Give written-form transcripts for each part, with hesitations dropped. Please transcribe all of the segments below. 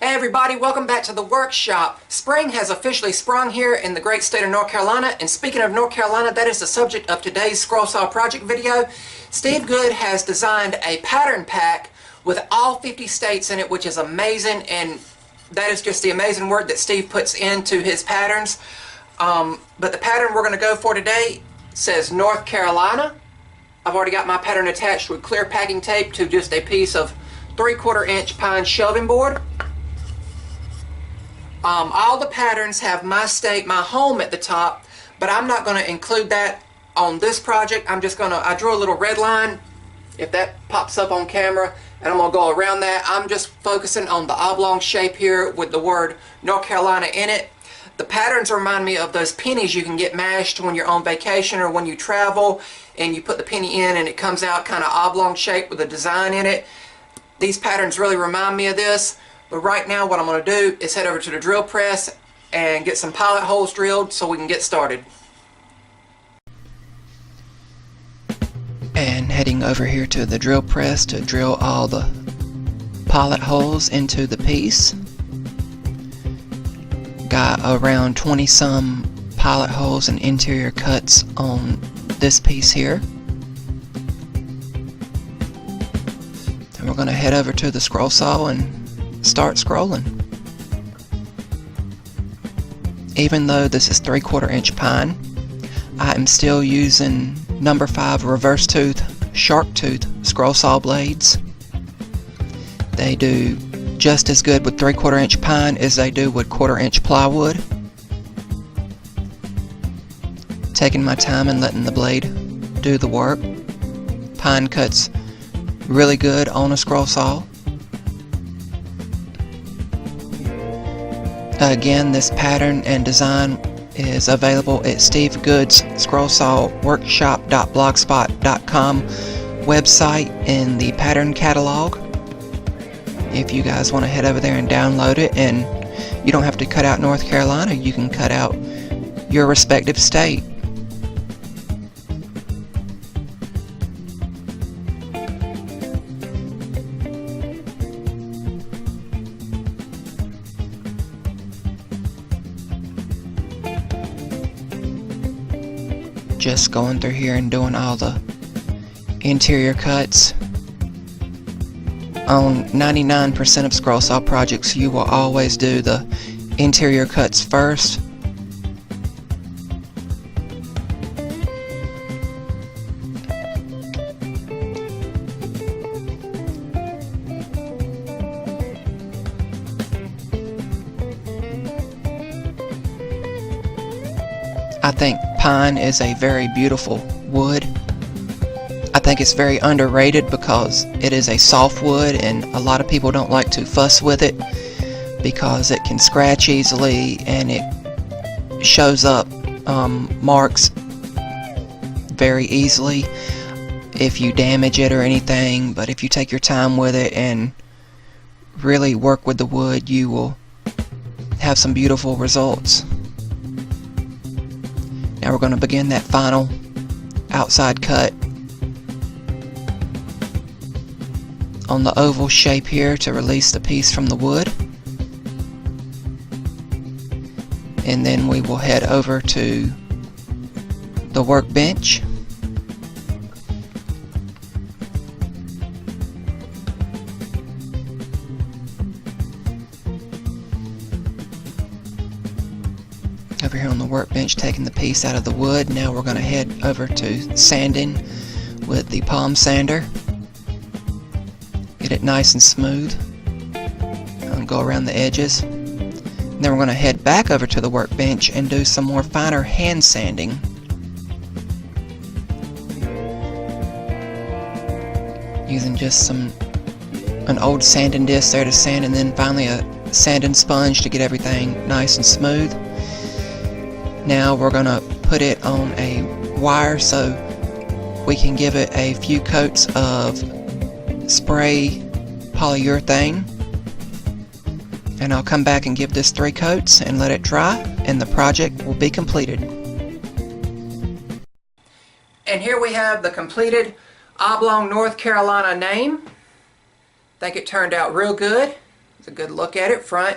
Hey everybody, welcome back to the workshop. Spring has officially sprung here in the great state of North Carolina, and speaking of North Carolina, that is the subject of today's scroll saw project video. Steve Good has designed a pattern pack with all 50 states in it, which is amazing, and that is just the amazing word that Steve puts into his patterns. But the pattern we're going to go for today says North Carolina. I've already got my pattern attached with clear packing tape to just a piece of 3/4 inch pine shelving board. All the patterns have my state, my home at the top, but I'm not going to include that on this project. I drew a little red line, if that pops up on camera, and I'm going to go around that. I'm just focusing on the oblong shape here with the word North Carolina in it. The patterns remind me of those pennies you can get mashed when you're on vacation or when you travel, and you put the penny in and it comes out kind of oblong shape with a design in it. These patterns really remind me of this. But right now what I'm going to do is head over to the drill press and get some pilot holes drilled so we can get started. And heading over here to the drill press to drill all the pilot holes into the piece. Got around 20 some pilot holes and interior cuts on this piece here. And we're going to head over to the scroll saw and start scrolling. Even though this is 3/4 inch pine, I am still using number 5 reverse tooth shark tooth scroll saw blades. They do just as good with 3/4 inch pine as they do with 1/4 inch plywood. Taking my time and letting the blade do the work. Pine cuts really good on a scroll saw. Again, this pattern and design is available at Steve Good's scrollsawworkshop.blogspot.com website in the pattern catalog. If you guys want to head over there and download it, and you don't have to cut out North Carolina, you can cut out your respective state. Just going through here and doing all the interior cuts. On 99% of scroll saw projects, you will always do the interior cuts first. I think pine is a very beautiful wood. I think it's very underrated because it is a soft wood, and a lot of people don't like to fuss with it because it can scratch easily and it shows up marks very easily if you damage it or anything. But if you take your time with it and really work with the wood, you will have some beautiful results. Now we're going to begin that final outside cut on the oval shape here to release the piece from the wood. And then we will head over to the workbench. Over here on the workbench, taking the piece out of the wood. Now we're going to head over to sanding with the palm sander. Get it nice and smooth. And go around the edges. And then we're going to head back over to the workbench and do some more finer hand sanding. Using just an old sanding disc there to sand, and then finally a sanding sponge to get everything nice and smooth. Now we're going to put it on a wire so we can give it a few coats of spray polyurethane. And I'll come back and give this 3 coats and let it dry, and the project will be completed. And here we have the completed oblong North Carolina name. I think it turned out real good. It's a good look at it, front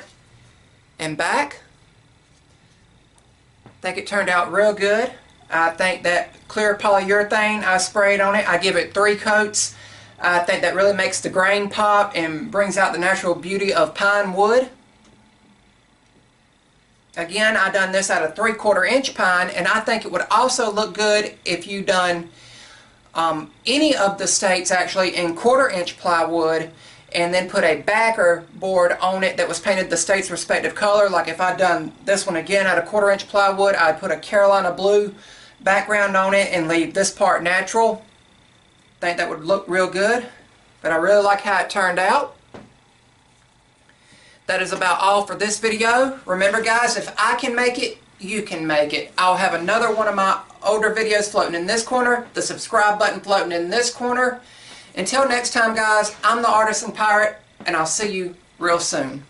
and back. I think it turned out real good. I think that clear polyurethane I sprayed on it, I give it 3 coats. I think that really makes the grain pop and brings out the natural beauty of pine wood. Again, I done this out of 3/4 inch pine, and I think it would also look good if you done any of the states actually in 1/4 inch plywood, and then put a backer board on it that was painted the state's respective color. Like if I'd done this one again out of 1/4 inch plywood, I'd put a Carolina blue background on it and leave this part natural. I think that would look real good, but I really like how it turned out. That is about all for this video. Remember guys, if I can make it, you can make it. I'll have another one of my older videos floating in this corner, the subscribe button floating in this corner. Until next time guys, I'm the Artisan Pirate, and I'll see you real soon.